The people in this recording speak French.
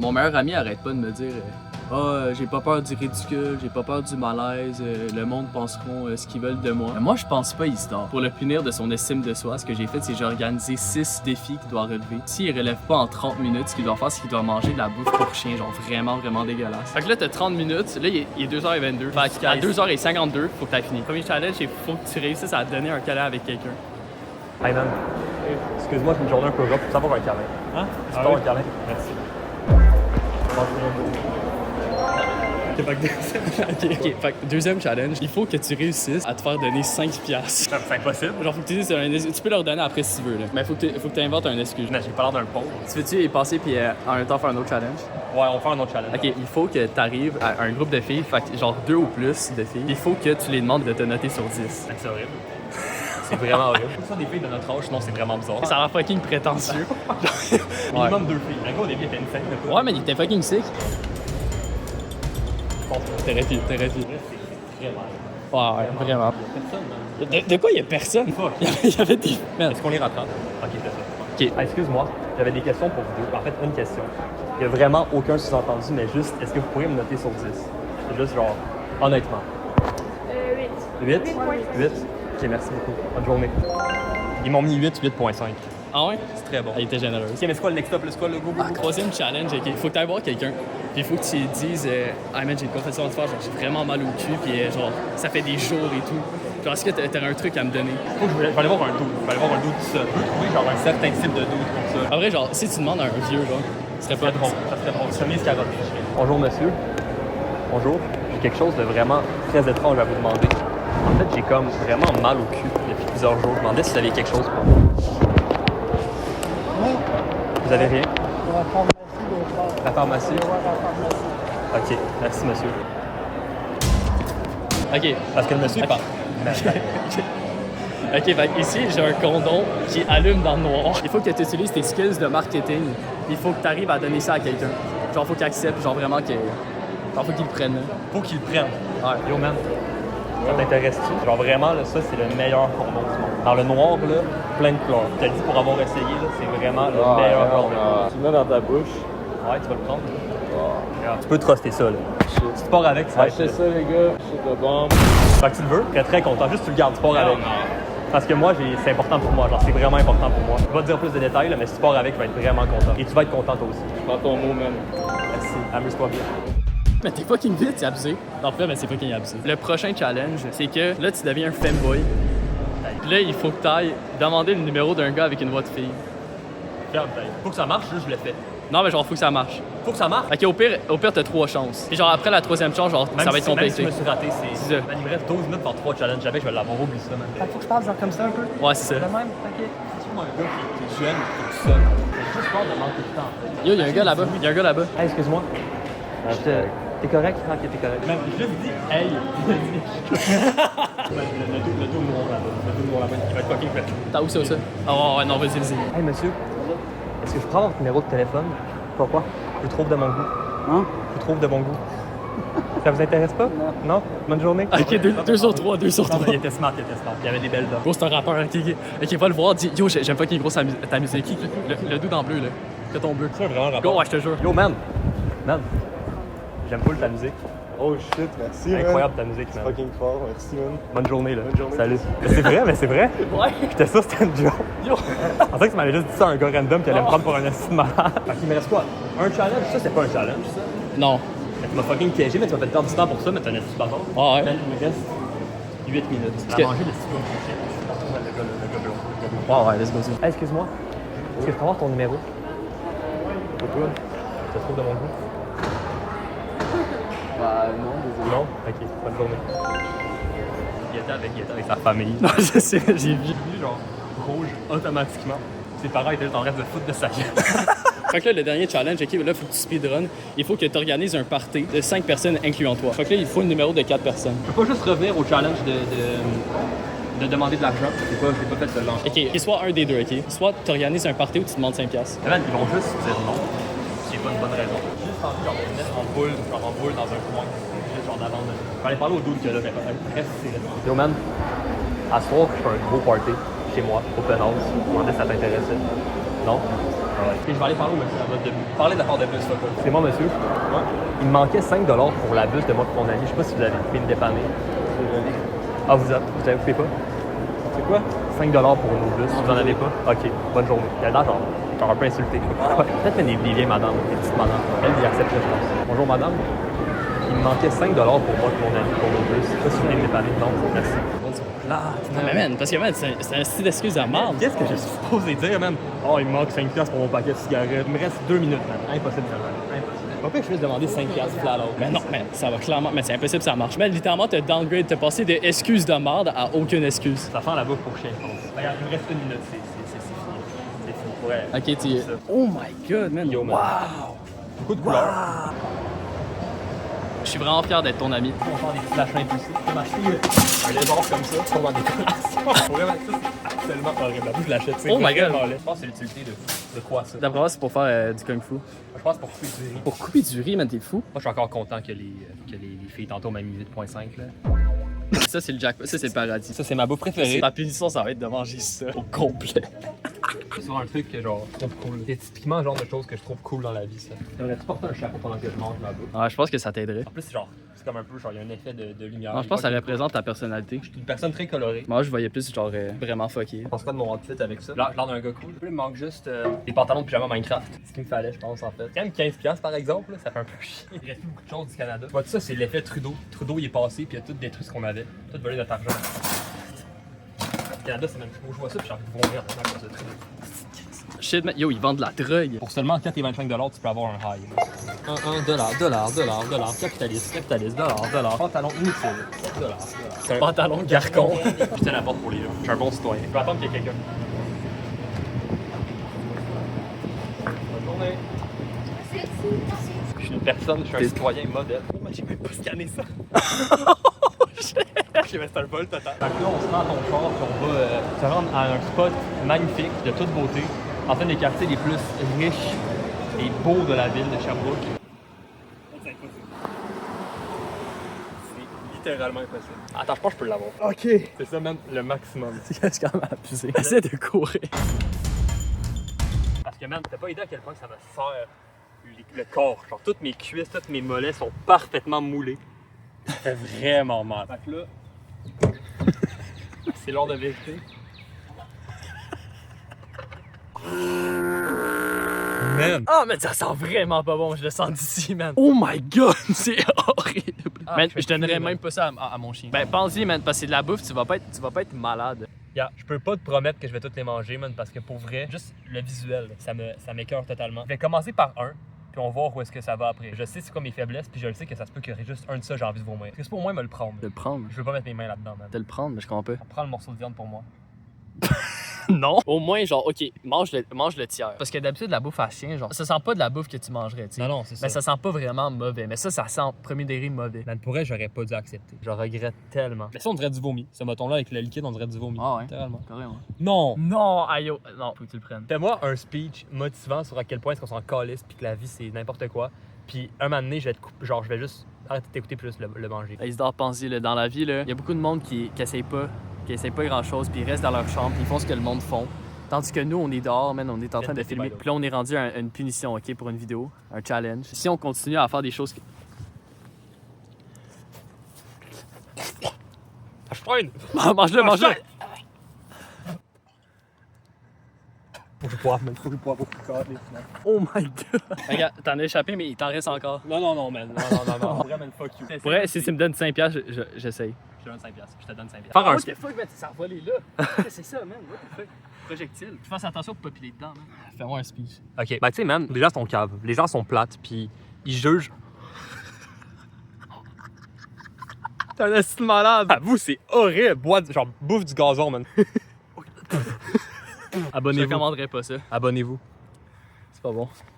Mon meilleur ami arrête pas de me dire j'ai pas peur du ridicule, j'ai pas peur du malaise, le monde penseront ce qu'ils veulent de moi. Moi, je pense pas Isidore. Pour le punir de son estime de soi, ce que j'ai fait, c'est que j'ai organisé 6 défis qu'il doit relever. S'il relève pas en 30 minutes, ce qu'il doit faire, c'est qu'il doit manger de la bouffe pour chien, genre vraiment dégueulasse. Fait que là, t'as 30 minutes, là, il est 2h22. Fait qu'à 2h52, faut que t'aies fini. Premier challenge, il faut que tu réussisses à donner un câlin avec quelqu'un. Hey man, excuse-moi, c'est une journée un peu rough. Pour savoir un câlin. Hein? Tu peux avoir un câlin? Merci. Ok, fait que deuxième challenge, il faut que tu réussisses à te faire donner 5$. C'est impossible. Genre, faut que tu dises, tu peux leur donner après si tu veux, là. Mais faut que tu inventes un excuse. Non, j'ai pas l'air d'un pauvre. Tu veux-tu y passer puis en même temps faire un autre challenge? Ouais, on va faire un autre challenge. Ok, il faut que tu arrives à un groupe de filles, fait que genre 2 ou plus de filles. Il faut que tu les demandes de te noter sur 10. C'est horrible. C'est vraiment horrible. Ça, des filles de notre âge, sinon c'est vraiment bizarre. Ça a l'air fucking prétentieux. Minimum 2 filles. Un gars au début était une scène. Ouais, mais il était fucking sick. T'aurais pu. C'est très mal. Ouais, vraiment. Personne, De quoi il y a personne? Fuck. Il y avait des... Man. Est-ce qu'on les rattrape? Ok, c'est ça. Ok. Ah, excuse-moi, j'avais des questions pour vous deux. En fait, une question. Il n'y a vraiment aucun sous-entendu, mais juste, est-ce que vous pourriez me noter sur 10? C'est juste genre, honnêtement. 8. 8? 8? Ok, merci beaucoup. Bonne journée. Ils m'ont mis 8, 8.5. Ah ouais? C'est très bon. Elle était généreuse. Ok, mais c'est quoi le next up? C'est quoi le go? Troisième challenge, ok. Faut que tu ailles voir quelqu'un. Puis il faut que tu lui dises man, j'ai une confession à te faire, genre j'ai vraiment mal au cul, puis genre ça fait des jours et tout. Genre est-ce que t'aurais un truc à me donner? Faut que je vais aller voir un doute. Je vais aller voir un doute tout seul. Je peux trouver genre un certain type de doute comme ça. En vrai, genre si tu demandes à un vieux, genre, ce serait pas drôle. Ça serait drôle. Chemise carotte. Bonjour monsieur. Bonjour. J'ai quelque chose de vraiment très étrange à vous demander. En fait, j'ai comme vraiment mal au cul depuis plusieurs jours. Je me demandais si vous aviez quelque chose pour moi. Vous avez rien? La pharmacie. Ok, merci monsieur. Ok. Parce que le monsieur parle. Ok, fait ici j'ai un condom qui allume dans le noir. Il faut que tu utilises tes skills de marketing. Il faut que tu arrives à donner ça à quelqu'un. Genre faut qu'il accepte, genre vraiment qu'il. Genre faut qu'il le prenne. Faut qu'il le prenne. Ouais. Yo man, ça t'intéresse-tu? Genre vraiment, là, ça c'est le meilleur condom du monde. Dans le noir, là, plein de couleurs. Je te le dis pour avoir essayé, là, c'est vraiment le meilleur condom. Tu le mets dans ta bouche. Ouais, tu vas le prendre. Tu peux truster ça, là. Si tu pars avec, tu vas Achetez ça, les gars. C'est de bombe. Fait que tu le veux, très très content. Juste tu le gardes, tu pars avec. Parce que moi, c'est important pour moi. Genre, c'est vraiment important pour moi. Je vais te dire plus de détails, là, mais si tu pars avec, tu vas être vraiment content. Et tu vas être content toi aussi. Prends ton mot, man. Merci. Amuse-toi bien. Mais t'es fucking vite, c'est abusé. En fait, mais c'est fucking abusé. Le prochain challenge, c'est que là, tu deviens un femboy. Puis là, il faut que t'ailles demander le numéro d'un gars avec une voix de fille. Faut que ça marche, je le fais. Non, mais genre, faut que ça marche. Faut que ça marche. Ok, au pire, t'as 3 chances. Puis genre, après la 3e chance, genre, ça va être Même si complété. je me suis raté, C'est ça. Il me reste 12 minutes pour 3 challenges. Jamais je vais l'avoir, oublie ça, man. Faut que je parle genre comme ça un peu. Ouais, c'est ça. De même, ok. C'est moi un gars qui est jeune, qui est tout seul. J'ai juste peur de manquer de temps. Yo, y'a un gars là-bas. Y'a un gars là-bas. Hey, excuse-moi. T'es correct? Ok, t'es correct. Même, j'ai juste dit, hey! Le dos noir là-bas. Le dos noir là-bas, il va être fucking fait. T'as où ça? Ah ouais, non, vas-y. Hey, monsieur, est-ce que je peux avoir votre numéro de téléphone? Pourquoi? Je le trouve de mon goût. Hein? Je le trouve de bon goût. Ça vous intéresse pas? Non? Bonne journée? Ok, 2 sur 3, 2 sur 3. Il était smart. Il y avait des belles dents. Gros, c'est un rappeur. Ok, va le voir. Dis, yo, j'aime pas qu'il est gros ta musique. Le dude en bleu, là. Que ton bleu. C'est vraiment rapport. Go, ouais, je te jure. Yo, man! Man! J'aime full ta musique. Oh shit, merci. Incroyable ta musique, Man. man. Fucking fort, merci, man. Bonne journée, là. Bonne journée. Salut. Mais c'est vrai? Ouais. J'étais sûr que c'était une joke. Yo. En fait, tu m'avais juste dit ça à un gars random qui allait me prendre pour un assis malade. Fait qu'il me reste quoi? Un challenge? Ça, c'est pas un challenge, ça. Non. Mais tu m'as fucking piégé, mais tu m'as fait perdre du temps pour ça, mais t'as un assis bâtard. Ah ouais. Ben, il me reste 8 minutes. Parce À que- manger le stylo de mon chien. Je retrouve le gars blond. Ouais, let's go. Hey, excuse-moi. Est-ce que je peux avoir ton numéro? Pour toi? Tu te trouves de mon goût? Bah, non, désolé. Non? Ok, bonne journée. Il était avec sa famille. Non, je sais, j'ai vu. Lui, genre, rouge automatiquement. Ses parents étaient juste en train de se foutre de sa gueule. Fait que là, le dernier challenge, ok, là, faut que tu speedrun. Il faut que tu organises un party de 5 personnes, incluant toi. Fait que là, il faut le numéro de 4 personnes. Je peux pas juste revenir au challenge de demander de l'argent. J'ai pas fait ce lancer. Ok, soit un des deux, ok? Soit tu organises un party ou tu demandes 5$. Man, ils vont juste dire non. C'est pas une bonne raison. J'ai juste envie genre, de me mettre en boule dans un coin. Juste genre d'avant. Je vais aller parler au dude que là, mais bref, c'est là. Yo man, à ce soir, je fais un gros party chez moi, open house. Je me demandais si ça t'intéressait. Non? Ah ouais. Ok, je vais aller parler au monsieur à votre début. Parler de la part de bus, là. C'est moi, monsieur? Ouais. Il me manquait 5 $ pour la bus de moi et mon ami. Je sais pas si vous avez pu me dépanner. Ah, vous avez coupé pas? C'est quoi? 5 $ pour nos bus. Vous en avez pas? Ok, bonne journée. Là, genre un peu insulté. Peut-être des vieilles madames, des petites madames. Elle, il accepte, je pense. Bonjour, madame. Il me manquait 5 $ pour moi et mon ami pour nos bus. Je sais pas si vous voulez me dépanner. Non, merci. Non, mais man, parce que man, c'est un style d'excuse à merde. Qu'est-ce que je suis supposé dire, man? Oh, il me manque 5 $ pour mon paquet de cigarettes. Il me reste 2 minutes, man. Impossible, man. Impossible. Pas que je puisse demander 5 $ flat out. Mais non, mais ça va clairement. Mais c'est impossible, ça marche. Mais littéralement, t'as downgrade, t'as passé de excuse de merde à aucune excuse. Ça sent la bouffe pour chien, je pense. Regarde, il me reste 1 minute. C'est fini. C'est fini. Ouais. Ok, tu. Oh my god, man. Yo, man. Wow! Beaucoup de couleurs. Je suis vraiment fier d'être ton ami. On va faire des petits flashs impulsifs. Je vais m'acheter un lézard comme ça pour vendre des collations. Vraiment, ça, c'est absolument horrible. La bouffe, je l'achète. Oh my god. Je pense que c'est l'utilité de quoi, ça? D'après moi, c'est pour faire du kung fu. Je pense pour couper du riz. Pour couper du riz, man, t'es fou. Moi, je suis encore content que les filles tantôt m'aient mis 8.5, là. Ça, c'est le jackpot. Ça, c'est le paradis. Ça, c'est ma bouffe préférée. La punition, ça va être de manger ça au complet. C'est souvent un truc que genre, je trouve cool. C'est typiquement le genre de choses que je trouve cool dans la vie, ça. J'aimerais-tu porter un chapeau pendant que je mange ma bouffe? Ouais, je pense que ça t'aiderait. En plus, c'est comme un peu, genre, il y a un effet de lumière. Non, je pense que ça représente ta personnalité. Je suis une personne très colorée. Moi, je voyais plus genre vraiment fucké. Je pense pas de mon outfit avec ça. L'air d'un gars cool. Il me manque juste des pantalons de pyjama Minecraft. Ce qu'il me fallait, je pense, en fait. Quand même 15$ par exemple, là, ça fait un peu chier. Il reste plus beaucoup de choses du Canada. Tu vois, ça, c'est l'effet Trudeau. Trudeau, il est passé, puis il a tout détruit ce qu'on avait. Tout volé notre argent. Le Canada, c'est même plus beau. Je vois ça, puis j'ai envie de vomir à cause de Trudeau. Shit, man. Yo, ils vendent de la drogue. Pour seulement 4,25$, tu peux avoir un high. $, capitaliste, $, pantalon inutile, $. Pantalon garcon. Je tiens la porte pour les gens. Je suis un bon citoyen. Je vais attendre qu'il y ait quelqu'un. Bonne journée. Je suis une personne, je suis un citoyen modèle. Oh, j'ai même pas scanné ça. Ok, mais c'est un vol total. Fait que là, on se rend à ton char, puis on va se rendre à un spot magnifique, de toute beauté, en fait, des quartiers les plus riches et beaux de la ville de Sherbrooke. C'est impossible. C'est littéralement impossible. Attends, je pense que je peux l'avoir. Ok. C'est ça, même le maximum. C'est quand même abusé. Essaie de courir. Parce que, man, t'as pas idée à quel point ça me serre le corps. Genre, toutes mes cuisses, tous mes mollets sont parfaitement moulés. Ça fait vraiment mal. Fait que là, c'est l'heure de vérité. Man. Ah, mais ça sent vraiment pas bon. Je le sens d'ici, man. Oh my god, c'est horrible. Man, je donnerais même pas ça à mon chien. Ben, pense-y, man, parce que c'est de la bouffe, tu vas pas être malade. Yeah, je peux pas te promettre que je vais toutes les manger, man, parce que pour vrai, juste le visuel, ça m'écoeure totalement. Je vais commencer par un, puis on va voir où est-ce que ça va après. Je sais c'est quoi mes faiblesses, puis je le sais que ça se peut qu'il y aurait juste un de ça, j'ai envie de vomir. Est-ce que c'est pour moi me le prendre? De le prendre. Je veux pas mettre mes mains là-dedans, man. De le prendre, mais je comprends pas. Prends le morceau de viande pour moi. Non. Au moins, genre, ok, mange le tiers. Parce que d'habitude, la bouffe à chien, genre, ça sent pas de la bouffe que tu mangerais, tu sais. Non, c'est ça. Mais ça sent pas vraiment mauvais. Mais ça sent premier degré mauvais. Man, pour elle, j'aurais pas dû accepter. Je regrette tellement. Mais ça, on dirait du vomi. Ce bâton-là avec le liquide, on dirait du vomi. Ah ouais. Littéralement. Carrément. Non! Non, aïe, non, faut que tu le prennes. Fais-moi un speech motivant sur à quel point est-ce qu'on s'en calisse puis que la vie, c'est n'importe quoi. Puis un moment donné, je vais juste arrêter de t'écouter plus le manger. Isidore, pensez, dans la vie, il y a beaucoup de monde qui essaye pas grand-chose, puis ils restent dans leur chambre, puis ils font ce que le monde font. Tandis que nous, on est dehors, man, on est en train de filmer. Puis là, on est rendu à une punition, OK, pour une vidéo, un challenge. Si on continue à faire des choses... Mange-le, mange-le! Faut que je poivre, man. Faut que je poivre beaucoup de Oh my god! Regarde, t'en as échappé, mais il t'en reste encore. Non, man. Non. Vraiment, fuck you. Pour vrai, si tu me donnes 5$, j'essaye. Je te donne 5$. Je te donne 5$. Faire un... What the fuck, man, tu t'es envolé là? C'est ça, man, what the fuck? Projectile. Tu fasses attention pour pas piler dedans, man. Fais-moi un speech. Ok, ben tu sais, man, les gens sont caves. Les gens sont plates, puis ils jugent. T'es un estime malade! À vous, c'est horrible. Bouffe du gazon, man. Je Abonnez-vous. recommanderais pas ça. Abonnez-vous. C'est pas bon.